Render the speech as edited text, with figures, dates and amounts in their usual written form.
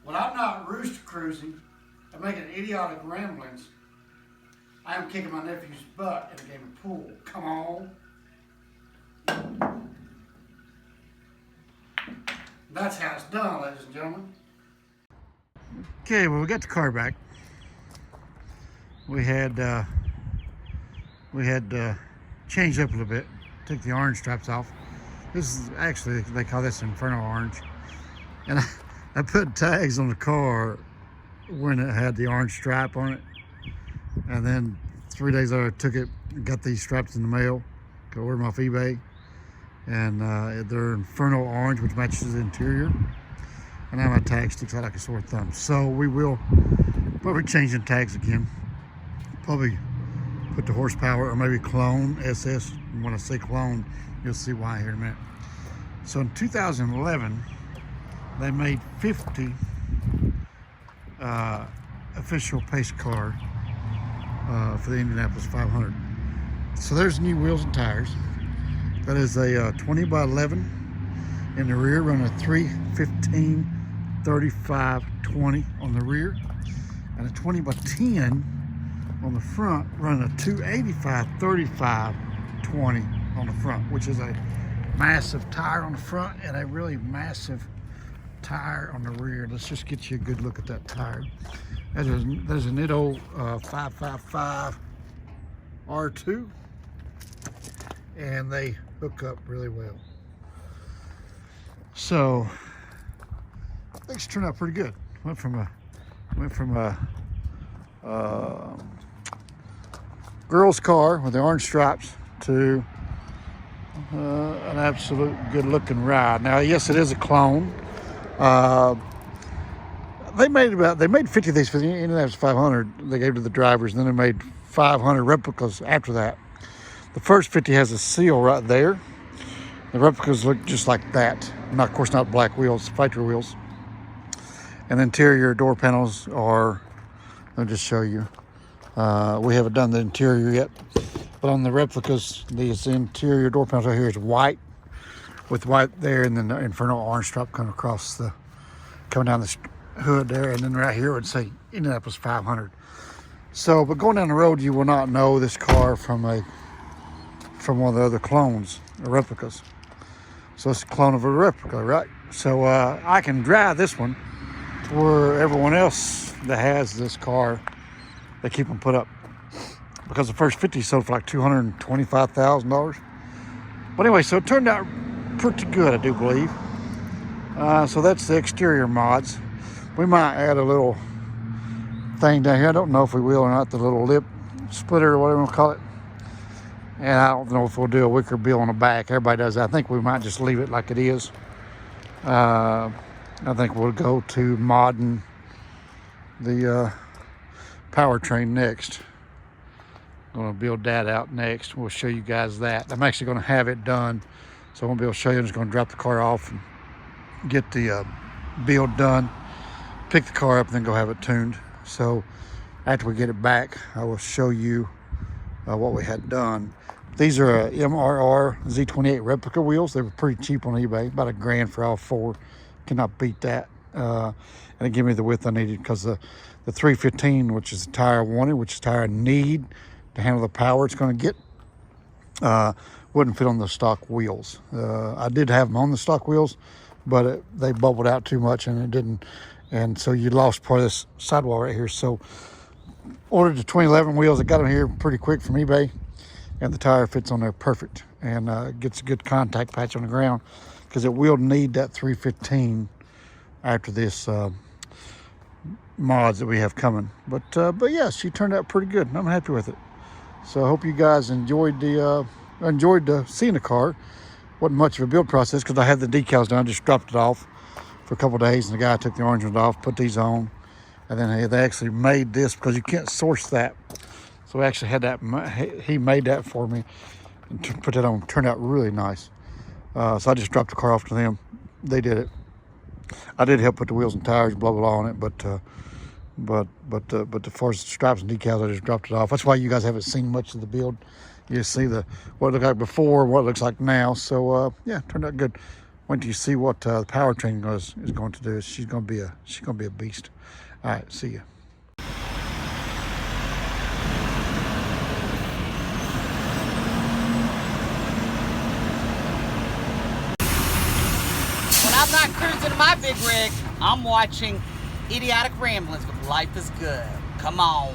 When I'm not rooster cruising and making idiotic ramblings, I am kicking my nephew's butt in a game of pool. Come on. That's how it's done, ladies and gentlemen. Okay, well, we got the car back. We had changed up a little bit. Took the orange stripes off. This is actually, they call this Inferno Orange. And I put tags on the car when it had the orange stripe on it. And then 3 days later, I took it, got these stripes in the mail, got ordered them off eBay. And they're Inferno Orange, which matches the interior. And now my tag sticks out like a sore thumb. So we will probably change the tags again. Probably put the horsepower or maybe clone SS. And when I say clone, you'll see why here in a minute. So in 2011, they made 50 official pace car for the Indianapolis 500. So there's new wheels and tires. That is a 20 by 11 in the rear, running a 315 35 20 on the rear, and a 20 by 10 on the front, running a 285 35 20 on the front, which is a massive tire on the front and a really massive tire on the rear. Let's just get you a good look at that tire. There's a Nitto 555 R2, and they hook up really well. So things turned out pretty good. Went from a girl's car with the orange stripes to an absolute good-looking ride. Now, yes, it is a clone. They made 50 of these for the Indianapolis 500. They gave to the drivers, and then they made 500 replicas after that. The first 50 has a seal right there. The replicas look just like that. Not, of course, not black wheels, factory wheels. And the interior door panels are, let me just show you. We haven't done the interior yet, but on the replicas, these interior door panels right here is white, with white there, and then the Inferno orange stripe coming across coming down the hood there, and then right here it would say Indianapolis 500. So, but going down the road, you will not know this car from one of the other clones or replicas. So it's a clone of a replica, right? So I can drive this one to where everyone else that has this car, they keep them put up, because the first 50 sold for like $225,000. But anyway, so it turned out pretty good, I do believe. So that's the exterior mods. We might add a little thing down here. I don't know if we will or not, the little lip splitter or whatever we'll call it. And I don't know if we'll do a wicker bill on the back. Everybody does that. I think we might just leave it like it is. I think we'll go to modding the powertrain next. I'm going to build that out next. We'll show you guys that. I'm actually going to have it done, so I won't be able to show you. I'm just going to drop the car off and get the build done, pick the car up, and then go have it tuned. So after we get it back, I will show you what we had done. These are Mrr Z28 Replica Wheels. They were pretty cheap on eBay, about $1,000 for all four. Cannot beat that. And it gave me the width I needed, because the 315, which is the tire I wanted, which is the tire I need to handle the power it's going to get, wouldn't fit on the stock wheels. I did have them on the stock wheels, but they bubbled out too much and it didn't. And so you lost part of this sidewall right here. So ordered the 2011 wheels. I got them here pretty quick from eBay, and the tire fits on there perfect, and gets a good contact patch on the ground, because it will need that 315 after this mods that we have coming. But yeah, she turned out pretty good, and I'm happy with it. So I hope you guys enjoyed seeing the car. Wasn't much of a build process, because I had the decals done. I just dropped it off for a couple of days, and the guy took the orange ones off, put these on, and then they actually made this, because you can't source that. So we actually had that. He made that for me and put that on. Turned out really nice. So I just dropped the car off to them. They did it. I did help put the wheels and tires, blah blah blah, on it, but as far as the stripes and decals, I just dropped it off. That's why you guys haven't seen much of the build. You see what it looked like before, what it looks like now. So yeah, turned out good. Wait till you see what the powertrain is going to do. She's gonna be a beast. All right, see you. When I'm not cruising in my big rig, I'm watching idiotic ramblings with Life is Good. Come on.